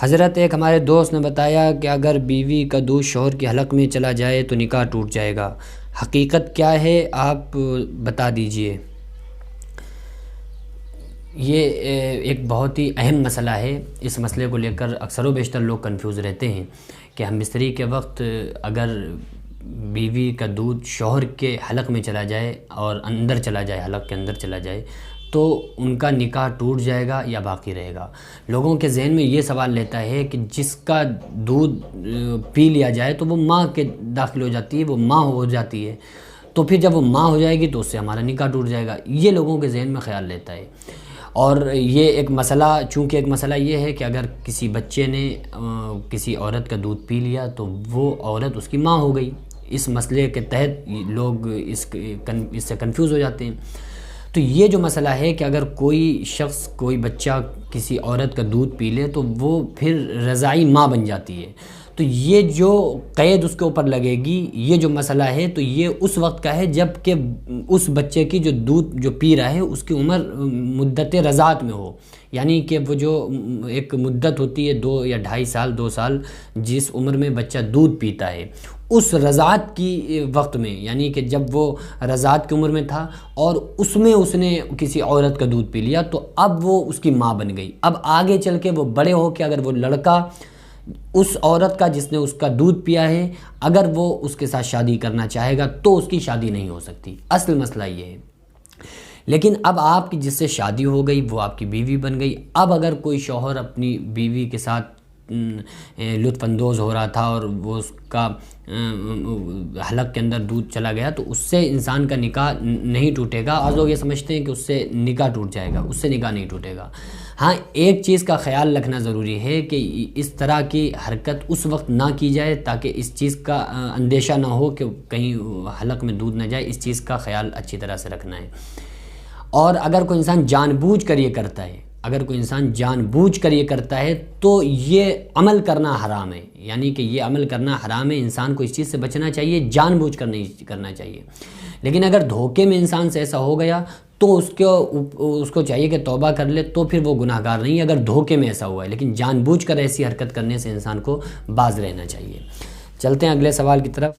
حضرت ایک ہمارے دوست نے بتایا کہ اگر بیوی کا دودھ شوہر کے حلق میں چلا جائے تو نکاح ٹوٹ جائے گا، حقیقت کیا ہے آپ بتا دیجئے۔ یہ ایک بہت ہی اہم مسئلہ ہے۔ اس مسئلے کو لے کر اکثر و بیشتر لوگ کنفیوز رہتے ہیں کہ ہم بستری کے وقت اگر بیوی کا دودھ شوہر کے حلق میں چلا جائے اور اندر چلا جائے، حلق کے اندر چلا جائے، تو ان کا نکاح ٹوٹ جائے گا یا باقی رہے گا۔ لوگوں کے ذہن میں یہ سوال لیتا ہے کہ جس کا دودھ پی لیا جائے تو وہ ماں کے داخل ہو جاتی ہے، وہ ماں ہو جاتی ہے، تو پھر جب وہ ماں ہو جائے گی تو اس سے ہمارا نکاح ٹوٹ جائے گا، یہ لوگوں کے ذہن میں خیال لیتا ہے۔ اور یہ ایک مسئلہ، چونکہ ایک مسئلہ یہ ہے کہ اگر کسی بچے نے کسی عورت کا دودھ پی لیا تو وہ عورت اس کی ماں ہو گئی۔ اس مسئلے کے تحت لوگ اس سے کنفیوز ہو جاتے ہیں۔ تو یہ جو مسئلہ ہے کہ اگر کوئی شخص، کوئی بچہ کسی عورت کا دودھ پی لے تو وہ پھر رضاعی ماں بن جاتی ہے، تو یہ جو قید اس کے اوپر لگے گی، یہ جو مسئلہ ہے تو یہ اس وقت کا ہے جب کہ اس بچے کی جو دودھ جو پی رہا ہے اس کی عمر مدت رضاعت میں ہو، یعنی کہ وہ جو ایک مدت ہوتی ہے 2 یا 2.5 سال، 2 سال، جس عمر میں بچہ دودھ پیتا ہے، اس رضاعت کی وقت میں، یعنی کہ جب وہ رضاعت کی عمر میں تھا اور اس میں اس نے کسی عورت کا دودھ پی لیا تو اب وہ اس کی ماں بن گئی۔ اب آگے چل کے وہ بڑے ہو کے اگر وہ لڑکا اس عورت کا جس نے اس کا دودھ پیا ہے، اگر وہ اس کے ساتھ شادی کرنا چاہے گا تو اس کی شادی نہیں ہو سکتی۔ اصل مسئلہ یہ ہے۔ لیکن اب آپ کی جس سے شادی ہو گئی وہ آپ کی بیوی بن گئی۔ اب اگر کوئی شوہر اپنی بیوی کے ساتھ لطف اندوز ہو رہا تھا اور وہ اس کا حلق کے اندر دودھ چلا گیا تو اس سے انسان کا نکاح نہیں ٹوٹے گا۔ اور لوگ یہ سمجھتے ہیں کہ اس سے نکاح ٹوٹ جائے گا، اس سے نکاح نہیں ٹوٹے گا۔ ہاں، ایک چیز کا خیال رکھنا ضروری ہے کہ اس طرح کی حرکت اس وقت نہ کی جائے تاکہ اس چیز کا اندیشہ نہ ہو کہ کہیں حلق میں دودھ نہ جائے، اس چیز کا خیال اچھی طرح سے رکھنا ہے۔ اور اگر کوئی انسان جان بوجھ کر یہ کرتا ہے، اگر کوئی انسان جان بوجھ کر یہ کرتا ہے تو یہ عمل کرنا حرام ہے، یعنی کہ یہ عمل کرنا حرام ہے۔ انسان کو اس چیز سے بچنا چاہیے، جان بوجھ کر نہیں کرنا چاہیے۔ لیکن اگر دھوکے میں انسان سے ایسا ہو گیا تو اس کو چاہیے کہ توبہ کر لے، تو پھر وہ گناہ گار نہیں ہے اگر دھوکے میں ایسا ہوا ہے۔ لیکن جان بوجھ کر ایسی حرکت کرنے سے انسان کو باز رہنا چاہیے۔ چلتے ہیں اگلے سوال کی طرف۔